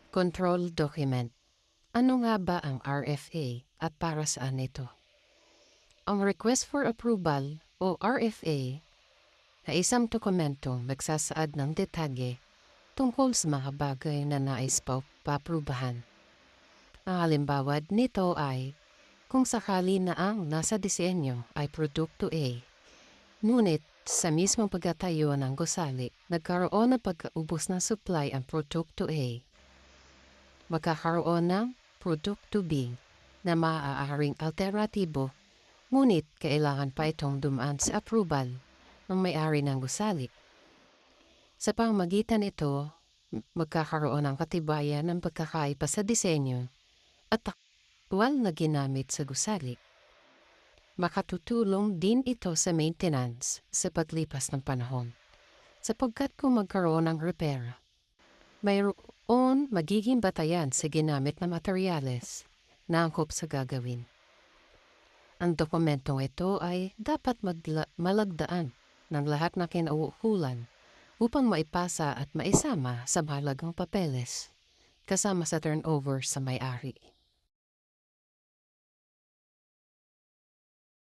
Control Document. Ano nga ba ang RFA at para saan ito? Ang Request for Approval o RFA ay isang dokumentong nagsasaad ng detalye tungkol sa mga bagay na nais pa-aprubahan. Ang halimbawa nito ay kung sakali na ang nasa disenyo ay produkto A, ngunit sa mismong pagkatayo ng gusali, nagkaroon ng pagkaubos ng supply ang produkto A, magkakaroon ng produkto B na maaaring alternatibo, ngunit kailangan pa itong dumaan sa approval ng may-ari ng gusali. Sa pamamagitan ito, magkakaroon ng katibayan ng pagkakaiba sa disenyo at aktwal na ginamit sa gusali. Makatutulong din ito sa maintenance sa paglipas ng panahon, sapagkat kung magkaroon ng repair, mayroon magiging batayan sa ginamit na materyales na angkop sa gagawin. Ang dokumentong ito ay dapat malagdaan ng lahat na kinauukulan upang maipasa at maisama sa mahalagang papeles kasama sa turnover sa may-ari.